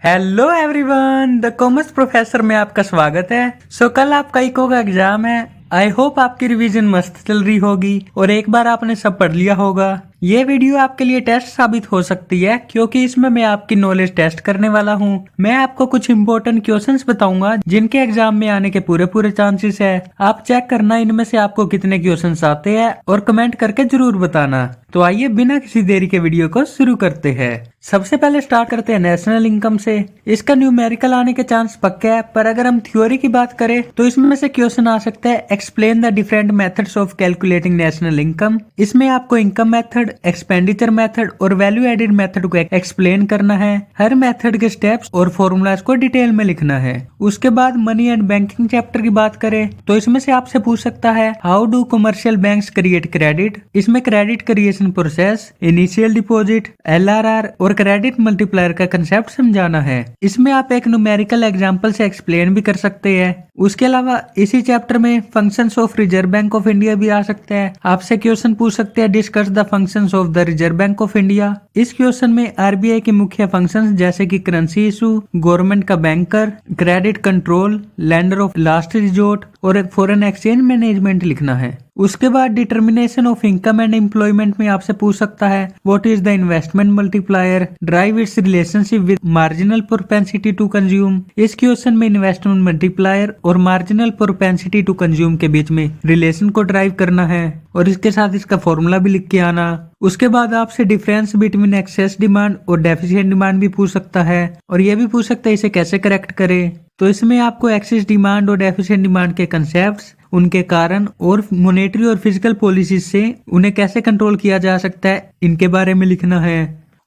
Hello everyone, the commerce professor में आपका स्वागत है। कल आपका इको का एग्जाम है। आई होप आपकी रिवीजन मस्त चल रही होगी और एक बार आपने सब पढ़ लिया होगा। ये वीडियो आपके लिए टेस्ट साबित हो सकती है क्योंकि इसमें मैं आपकी नॉलेज टेस्ट करने वाला हूँ। मैं आपको कुछ इंपॉर्टेंट क्वेश्चंस बताऊंगा जिनके एग्जाम में आने के पूरे चांसेस है। आप चेक करना इनमें से आपको कितने क्वेश्चंस आते हैं और कमेंट करके जरूर बताना। तो आइए बिना किसी देरी के वीडियो को शुरू करते हैं। सबसे पहले स्टार्ट करते हैं नेशनल इनकम से। इसका न्यूमेरिकल आने के चांस पक्के है, पर अगर हम थ्योरी की बात करें तो इसमें से क्वेश्चन आ सकता है explain the different methods of calculating national income. इसमें आपको इनकम मेथड, एक्सपेंडिचर मेथड और वैल्यू एडेड मेथड को एक्सप्लेन करना है। हर मेथड के स्टेप्स और फॉर्मूलाज को डिटेल में लिखना है। उसके बाद मनी एंड बैंकिंग चैप्टर की बात करें तो इसमें से आपसे पूछ सकता है how do commercial banks create credit. इसमें credit creation process, initial deposit, LRR और क्रेडिट मल्टीप्लायर का कंसेप्ट समझाना है। इसमें आप एक न्यूमेरिकल एग्जांपल से एक्सप्लेन भी कर सकते हैं। उसके अलावा इसी चैप्टर में functions of reserve bank of India भी आ सकते हैं। आपसे क्वेश्चन पूछ सकते हैं discuss the functions of the reserve bank of India. इस क्वेश्चन में आरबीआई के मुख्य फंक्शंस जैसे कि करेंसी इशू, गवर्नमेंट का banker, credit control, lender of last resort और फॉरेन एक्सचेंज मैनेजमेंट लिखना है। उसके बाद determination of income and employment में आपसे पूछ सकता है what is the investment multiplier, drive its relationship with marginal propensity to consume. इस क्वेश्चन में इन्वेस्टमेंट मल्टीप्लायर और मार्जिनल प्रोपेंसिटी टू कंज्यूम के बीच में रिलेशन को ड्राइव करना है और इसके साथ इसका फॉर्मूला भी लिख के आना। उसके बाद आपसे डिफरेंस बिटवीन एक्सेस डिमांड और डेफिशिएंट डिमांड भी पूछ सकता है और ये भी पूछ सकता है इसे कैसे करेक्ट करे। तो इसमें आपको एक्सेस डिमांड और डेफिशिएंट डिमांड के कंसेप्ट्स, उनके कारण और मॉनेटरी और फिजिकल पॉलिसीज से उन्हें कैसे कंट्रोल किया जा सकता है, इनके बारे में लिखना है।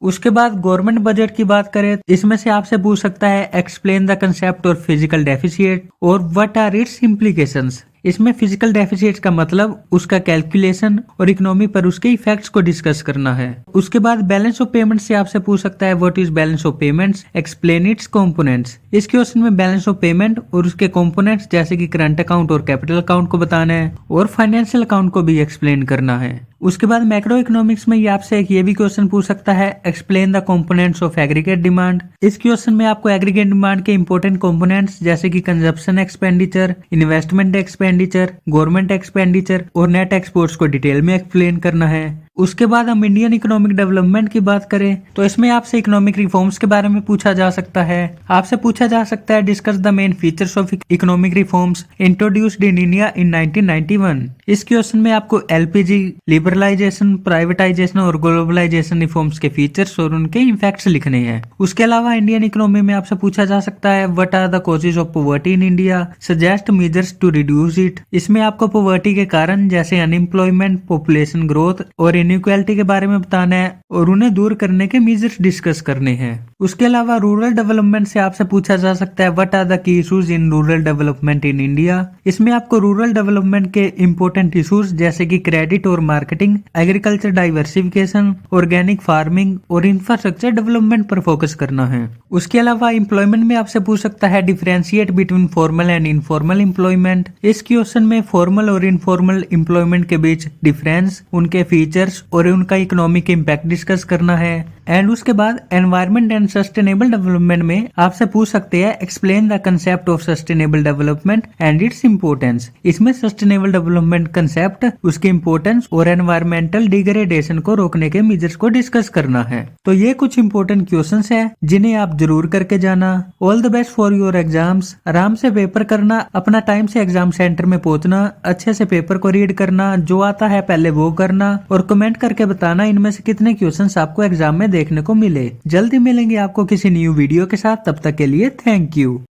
उसके बाद गवर्नमेंट बजट की बात करें इसमें से आपसे पूछ सकता है एक्सप्लेन द कंसेप्ट और फिजिकल डेफिसिट और व्हाट आर इट्स इम्प्लीकेशंस। इसमें फिजिकल डेफिसिट का मतलब, उसका कैलकुलेशन और इकोनॉमी पर उसके इफेक्ट्स को डिस्कस करना है। उसके बाद बैलेंस ऑफ पेमेंट से आपसे पूछ सकता है what is balance of payments, explain it's components. इस क्वेश्चन में बैलेंस ऑफ पेमेंट और उसके कंपोनेंट्स जैसे कि करंट अकाउंट और कैपिटल अकाउंट को बताना है और फाइनेंशियल अकाउंट को भी एक्सप्लेन करना है। उसके बाद मैक्रो इकोनॉमिक्स में आपसे एक ये भी क्वेश्चन पूछ सकता है explain the components of aggregate demand. इस क्वेश्चन में आपको एग्रीगेट डिमांड के इंपॉर्टेंट कंपोनेंट्स जैसे कि consumption expenditure, investment expenditure, government expenditure और नेट एक्सपोर्ट्स को डिटेल में एक्सप्लेन करना है। उसके बाद हम इंडियन इकोनॉमिक डेवलपमेंट की बात करें तो इसमें आपसे इकोनॉमिक रिफॉर्म्स के बारे में पूछा जा सकता है। आपसे पूछा जा सकता है discuss the main features of economic reforms introduced in India in 1991। इस क्वेश्चन में आपको एलपीजी, लिबरलाइजेशन, प्राइवेटाइजेशन और ग्लोबलाइजेशन रिफॉर्म्स के फीचर्स और उनके इम्पैक्ट्स लिखने हैं। उसके अलावा इंडियन इकोनॉमी में आपसे पूछा जा सकता है what are the causes of poverty in India, suggest measures to reduce it. इसमें आपको पॉवर्टी के कारण जैसे अनएम्प्लॉयमेंट, पॉपुलेशन ग्रोथ और इनइक्वालिटी के बारे में बताना है और उन्हें दूर करने के मेजर्स डिस्कस करने हैं। उसके अलावा रूरल डेवलपमेंट से आपसे पूछा जा सकता है what are the key issues in rural development in India. इसमें आपको रूरल डेवलपमेंट के इंपॉर्टेंट इश्यूज जैसे कि क्रेडिट और marketing, agriculture diversification, organic farming और इंफ्रास्ट्रक्चर डेवलपमेंट पर फोकस करना है। उसके अलावा एम्प्लॉयमेंट में आपसे पूछ सकता है differentiate between formal and informal employment. इस क्वेश्चन में फॉर्मल और इनफॉर्मल एम्प्लॉयमेंट के बीच डिफरेंस, उनके फीचर्स और उनका इकोनॉमिक इम्पैक्ट डिस्कस करना है। एंड उसके बाद एनवायरमेंट एंड सस्टेनेबल डेवलपमेंट में आपसे पूछ सकते हैं explain the concept of sustainable development and its importance. इसमें सस्टेनेबल डेवलपमेंट कंसेप्ट, उसकी इंपॉर्टेंस और एनवायरमेंटल डिग्रेडेशन को रोकने के मेजर्स को डिस्कस करना है। तो ये कुछ इंपॉर्टेंट क्वेश्चंस हैं जिन्हें आप जरूर करके जाना। All the best for your exams. आराम से पेपर करना, अपना टाइम से एग्जाम सेंटर में पहुंचना, अच्छे से पेपर को रीड करना, जो आता है पहले वो करना और कमेंट करके बताना इनमें से कितने क्वेश्चंस आपको एग्जाम में देखने को मिले। जल्दी मिलेंगे आपको किसी न्यू वीडियो के साथ, तब तक के लिए थैंक यू।